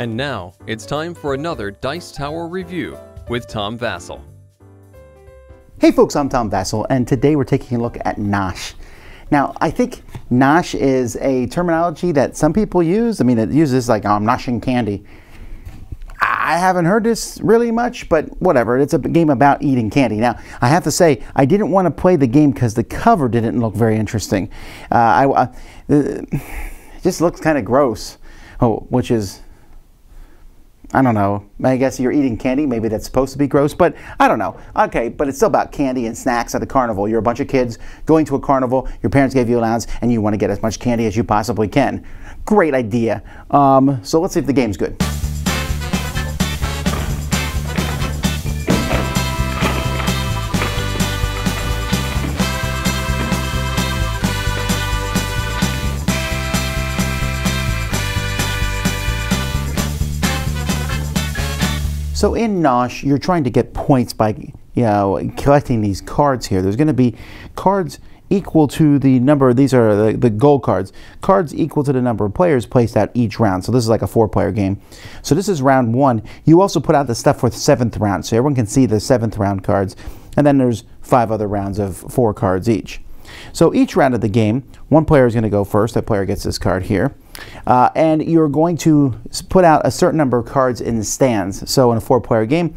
And now, it's time for another Dice Tower review with Tom Vasel. Hey folks, I'm Tom Vasel, and today we're taking a look at Nosh. Now, I think Nosh is a terminology that some people use. I mean, it uses like, I'm noshing candy. I haven't heard this really much, but whatever. It's a game about eating candy. Now, I have to say, I didn't want to play the game because the cover didn't look very interesting. It just looks kind of gross, which is, I don't know. I guess you're eating candy. Maybe that's supposed to be gross, but I don't know. Okay, but it's still about candy and snacks at a carnival. You're a bunch of kids going to a carnival. Your parents gave you allowance, and you want to get as much candy as you possibly can. Great idea. So let's see if the game's good. So in Nosh, you're trying to get points by, collecting these cards here. There's going to be cards equal to the number. These are the gold cards. Cards equal to the number of players placed out each round. So this is like a 4-player game. So this is round 1. You also put out the stuff for the 7th round, so everyone can see the 7th round cards. And then there's 5 other rounds of 4 cards each. So each round of the game, one player is going to go first. That player gets this card here. And you're going to put out a certain number of cards in stands. So in a 4-player game,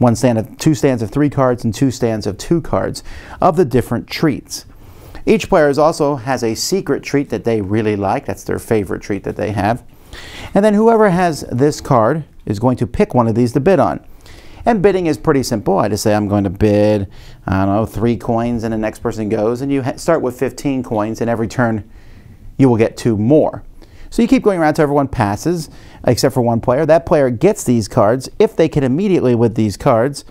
2 stands of 3 cards and 2 stands of 2 cards of the different treats. Each player also has a secret treat that they really like. That's their favorite treat that they have. And then whoever has this card is going to pick one of these to bid on. And bidding is pretty simple. I just say I'm going to bid, 3 coins, and the next person goes. And you start with 15 coins, and every turn you will get 2 more. So you keep going around until everyone passes, except for one player. That player gets these cards if they can immediately, with these cards,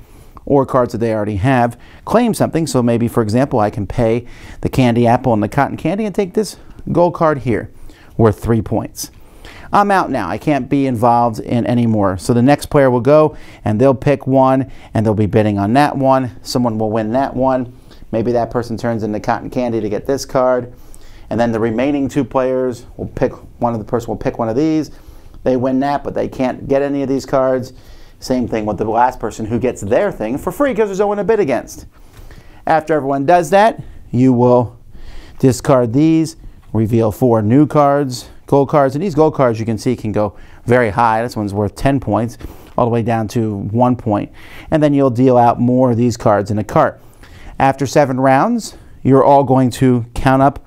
or cards that they already have, claim something. So maybe, for example, I can pay the candy apple and the cotton candy and take this gold card here, worth 3 points. I'm out now. I can't be involved in any more. So the next player will go, and they'll pick one, and they'll be bidding on that one. Someone will win that one. Maybe that person turns into cotton candy to get this card. And then the remaining 2 players will pick one of these. They win that, but they can't get any of these cards. Same thing with the last person who gets their thing for free because there's no one to bid against. After everyone does that, you will discard these, reveal 4 new cards, gold cards. And these gold cards, you can see, can go very high. This one's worth 10 points, all the way down to 1 point. And then you'll deal out more of these cards in a cart. After 7 rounds, you're all going to count up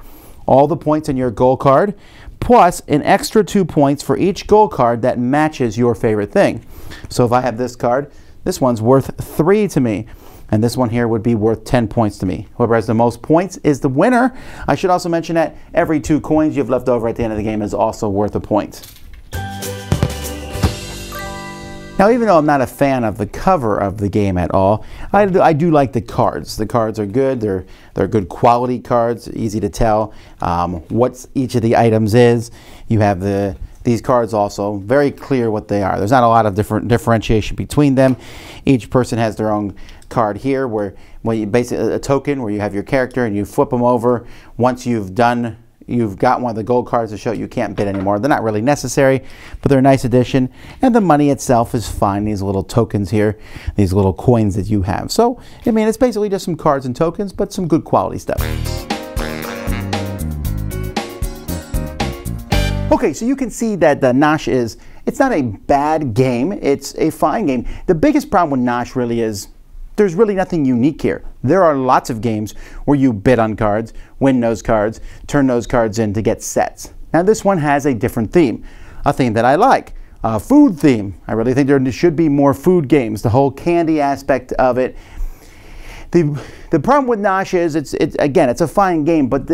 all the points in your gold card, plus an extra 2 points for each gold card that matches your favorite thing. So if I have this card, this one's worth 3 to me, and this one here would be worth 10 points to me. Whoever has the most points is the winner. I should also mention that every 2 coins you have left over at the end of the game is also worth a point. Now, even though I'm not a fan of the cover of the game at all, I do like the cards. The cards are good. They're good quality cards, easy to tell what each of the items is. You have these cards also, very clear what they are. There's not a lot of differentiation between them. Each person has their own card here, where you basically a token where you have your character and you flip them over. Once you've got one of the gold cards to show you can't bid anymore. They're not really necessary, but they're a nice addition. And the money itself is fine. These little tokens here, these little coins that you have. So, I mean, it's basically just some cards and tokens, but some good quality stuff. Okay, so you can see that the Nosh it's not a bad game. It's a fine game. The biggest problem with Nosh really is there's really nothing unique here. There are lots of games where you bid on cards, win those cards, turn those cards in to get sets. Now this one has a different theme, a theme that I like, a food theme. I really think there should be more food games, the whole candy aspect of it. The problem with Nosh is, again, it's a fine game, but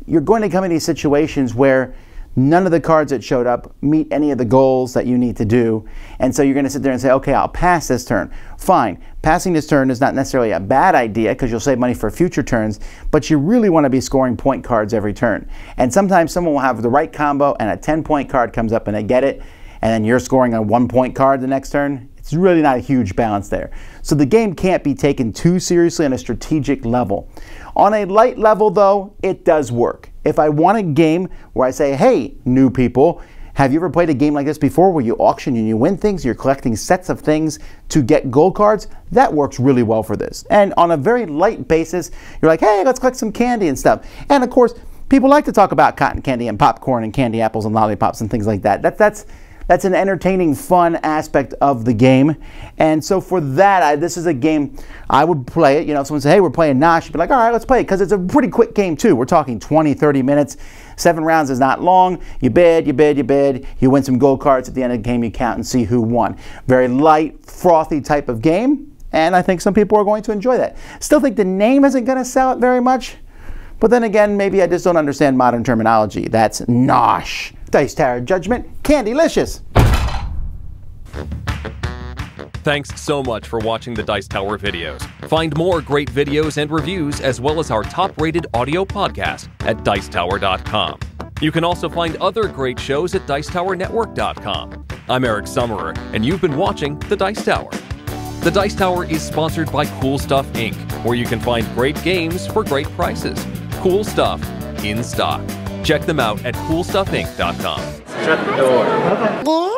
you're going to come in these situations where none of the cards that showed up meet any of the goals that you need to do. And so you're going to sit there and say, okay, I'll pass this turn. Fine. Passing this turn is not necessarily a bad idea because you'll save money for future turns, but you really want to be scoring point cards every turn. And sometimes someone will have the right combo and a 10-point card comes up and they get it, and then you're scoring a 1-point card the next turn. It's really not a huge balance there. So the game can't be taken too seriously on a strategic level. On a light level, though, it does work. If I want a game where I say, hey, new people, Have you ever played a game like this before where you auction and you win things, you're collecting sets of things to get gold cards? That works really well for this. And on a very light basis, you're like, hey, let's collect some candy and stuff. And of course, people like to talk about cotton candy and popcorn and candy apples and lollipops and things like that. That's an entertaining, fun aspect of the game. And so for that, this is a game I would play it. You know, if someone said, hey, we're playing Nosh, you'd be like, all right, let's play it, because it's a pretty quick game too. We're talking 20, 30 minutes. 7 rounds is not long. You bid, you bid, you bid. You win some gold cards. At the end of the game, you count and see who won. Very light, frothy type of game. And I think some people are going to enjoy that. Still think the name isn't going to sell it very much. But then again, maybe I just don't understand modern terminology. That's Nosh. Dice Tower Judgment, Candylicious. Thanks so much for watching the Dice Tower videos. Find more great videos and reviews, as well as our top-rated audio podcast at Dicetower.com. You can also find other great shows at Dicetowernetwork.com. I'm Eric Summerer, and you've been watching The Dice Tower. The Dice Tower is sponsored by Cool Stuff Inc., where you can find great games for great prices. Cool stuff in stock. Check them out at CoolStuffInc.com. Shut the door.